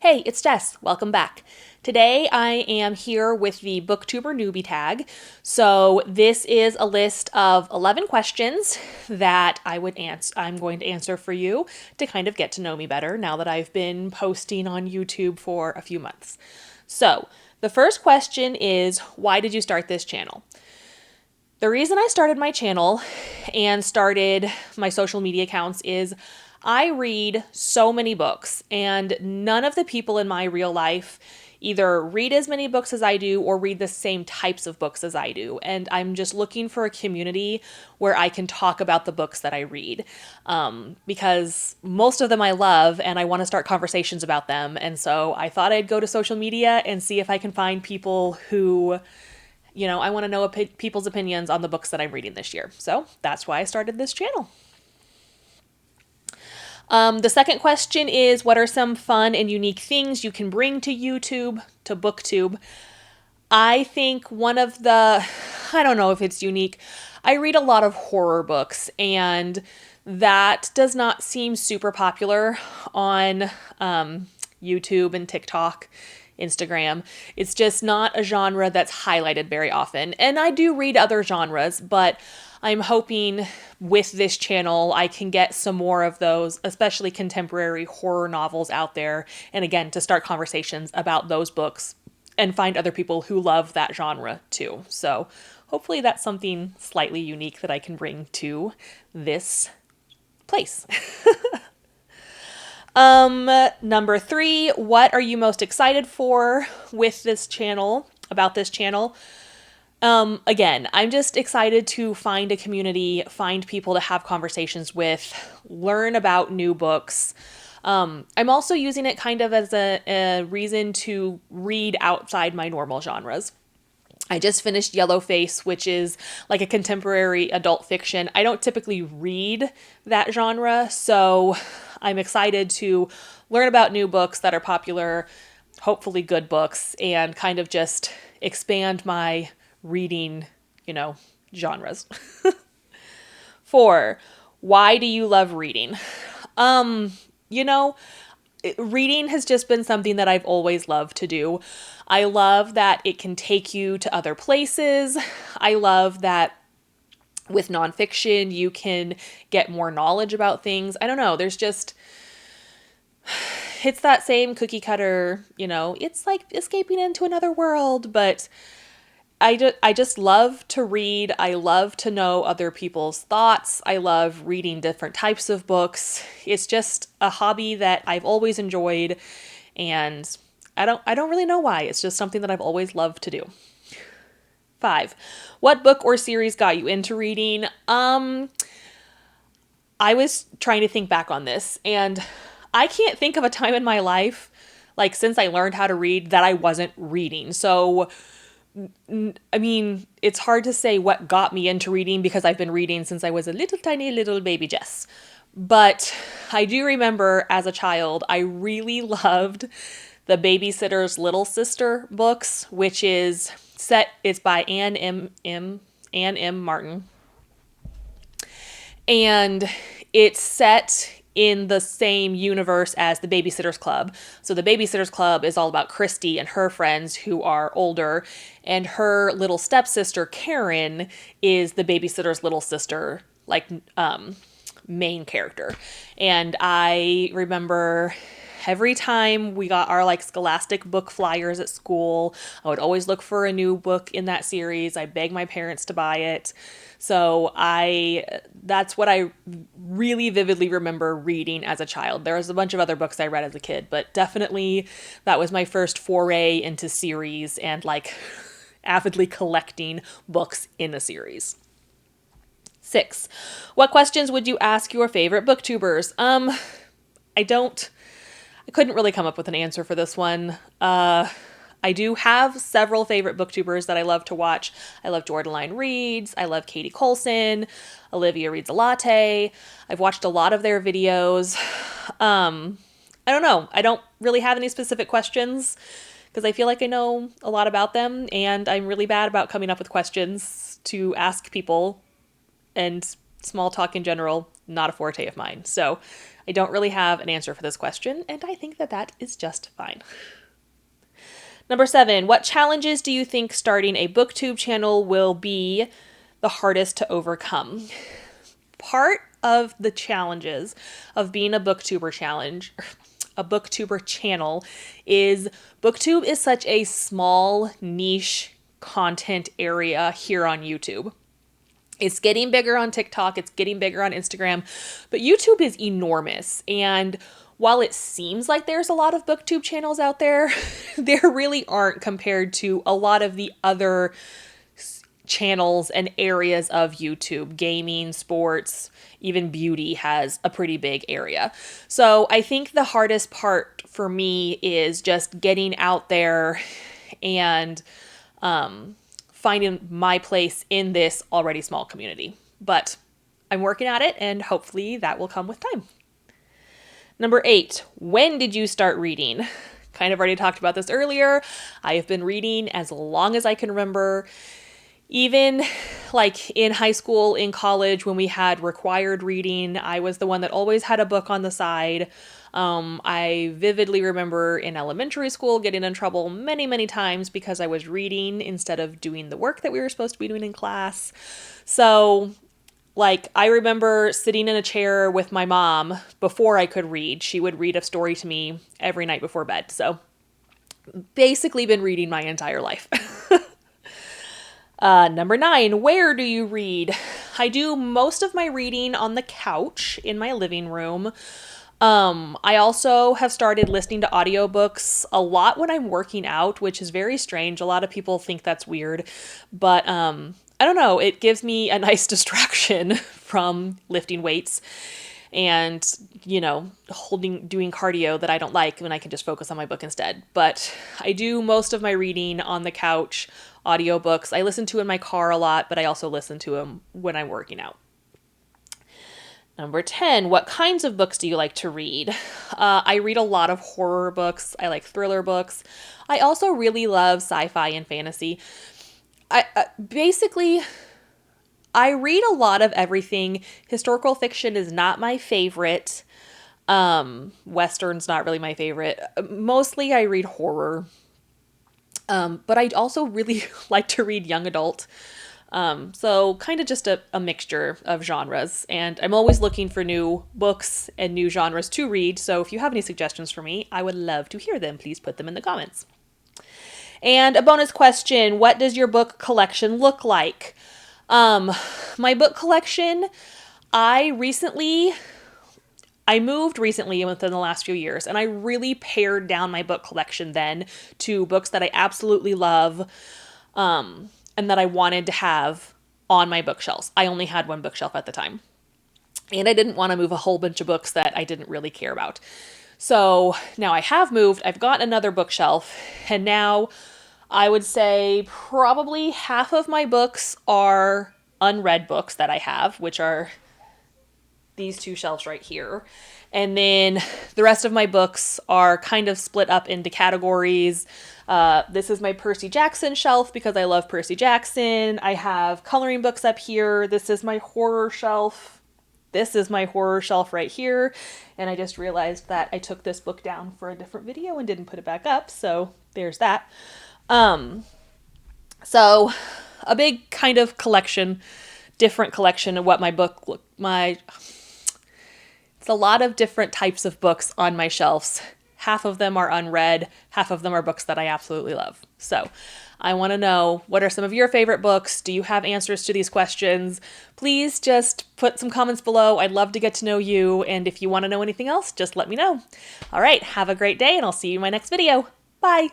Hey, it's Jess. Welcome back. Today I am here with the Booktuber Newbie Tag. So this is a list of 11 questions that I'm going to answer for you to kind of get to know me better now that I've been posting on YouTube for a few months. So, the first question is, why did you start this channel? The reason I started my channel and started my social media accounts is I read so many books, and none of the people in my real life either read as many books as I do or read the same types of books as I do. And I'm just looking for a community where I can talk about the books that I read, because most of them I love and I want to start conversations about them. And so I thought I'd go to social media and see if I can find people who, I want to know people's opinions on the books that I'm reading this year. So that's why I started this channel. The second question is, what are some fun and unique things you can bring to YouTube, to Booktube? I think I don't know if it's unique. I read a lot of horror books, and that does not seem super popular on YouTube and TikTok, Instagram. It's just not a genre that's highlighted very often. And I do read other genres, but I'm hoping with this channel I can get some more of those, especially contemporary horror novels out there. And again, to start conversations about those books and find other people who love that genre too. So hopefully that's something slightly unique that I can bring to this place. Number 3, what are you most excited for with this channel, about this channel? Again, I'm just excited to find a community, find people to have conversations with, learn about new books. I'm also using it kind of as a reason to read outside my normal genres. I just finished Yellowface, which is like a contemporary adult fiction. I don't typically read that genre, so I'm excited to learn about new books that are popular, hopefully good books, and kind of just expand my reading, genres. 4, why do you love reading? Reading has just been something that I've always loved to do. I love that it can take you to other places. I love that with nonfiction, you can get more knowledge about things. I don't know. It's that same cookie cutter, it's like escaping into another world, but I just love to read. I love to know other people's thoughts. I love reading different types of books. It's just a hobby that I've always enjoyed, and I don't really know why. It's just something that I've always loved to do. 5, what book or series got you into reading? I was trying to think back on this, and I can't think of a time in my life, like since I learned how to read, that I wasn't reading. So I mean, it's hard to say what got me into reading because I've been reading since I was a little tiny little baby Jess. But I do remember as a child, I really loved the Babysitter's Little Sister books, which it's by Anne M. Martin. And it's set in the same universe as the Babysitter's Club. So the Babysitter's Club is all about Christy and her friends who are older, and her little stepsister Karen is the Babysitter's little sister, main character. And I remember every time we got our Scholastic book flyers at school, I would always look for a new book in that series. I begged my parents to buy it. So that's what I really vividly remember reading as a child. There was a bunch of other books I read as a kid, but definitely that was my first foray into series and avidly collecting books in a series. 6, what questions would you ask your favorite booktubers? I couldn't really come up with an answer for this one. I do have several favorite booktubers that I love to watch. I love Jordaline Reads. I love Katie Colson. Olivia Reads a Latte. I've watched a lot of their videos. I don't know. I don't really have any specific questions because I feel like I know a lot about them, and I'm really bad about coming up with questions to ask people and small talk in general. not a forte of mine. So I don't really have an answer for this question, and I think that that is just fine. Number 7, what challenges do you think starting a booktube channel will be the hardest to overcome? Part of the challenges of being a booktuber channel is booktube is such a small niche content area here on YouTube. It's getting bigger on TikTok, it's getting bigger on Instagram, but YouTube is enormous. And while it seems like there's a lot of booktube channels out there, there really aren't compared to a lot of the other channels and areas of YouTube. Gaming, sports, even beauty has a pretty big area. So I think the hardest part for me is just getting out there and finding my place in this already small community. But I'm working at it, and hopefully that will come with time. Number 8, when did you start reading? Kind of already talked about this earlier. I have been reading as long as I can remember. Even like in high school, in college, when we had required reading, I was the one that always had a book on the side. I vividly remember in elementary school getting in trouble many, many times because I was reading instead of doing the work that we were supposed to be doing in class. So like, I remember sitting in a chair with my mom before I could read. She would read a story to me every night before bed. So basically been reading my entire life. Number 9, where do you read? I do most of my reading on the couch in my living room. I also have started listening to audiobooks a lot when I'm working out, which is very strange. A lot of people think that's weird, but I don't know. It gives me a nice distraction from lifting weights and, doing cardio that I don't like when I can just focus on my book instead. But I do most of my reading on the couch, audiobooks. I listen to in my car a lot, but I also listen to them when I'm working out. Number 10, what kinds of books do you like to read? I read a lot of horror books. I like thriller books. I also really love sci-fi and fantasy. I read a lot of everything. Historical fiction is not my favorite. Western's not really my favorite. Mostly I read horror. But I also really like to read young adult. So kind of just a mixture of genres. And I'm always looking for new books and new genres to read. So if you have any suggestions for me, I would love to hear them. Please put them in the comments. And a bonus question, what does your book collection look like? My book collection, I moved recently within the last few years, and I really pared down my book collection then to books that I absolutely love, and that I wanted to have on my bookshelves. I only had one bookshelf at the time, and I didn't want to move a whole bunch of books that I didn't really care about. So now I have moved, I've got another bookshelf, and now I would say probably half of my books are unread books that I have, which are these two shelves right here. And then the rest of my books are kind of split up into categories. This is my Percy Jackson shelf because I love Percy Jackson. I have coloring books up here. This is my horror shelf. This is my horror shelf right here. And I just realized that I took this book down for a different video and didn't put it back up. So there's that. So a big kind of different collection of what my book it's a lot of different types of books on my shelves. Half of them are unread, half of them are books that I absolutely love. So I want to know, what are some of your favorite books? Do you have answers to these questions? Please just put some comments below. I'd love to get to know you. And if you want to know anything else, just let me know. All right, have a great day, and I'll see you in my next video. Bye.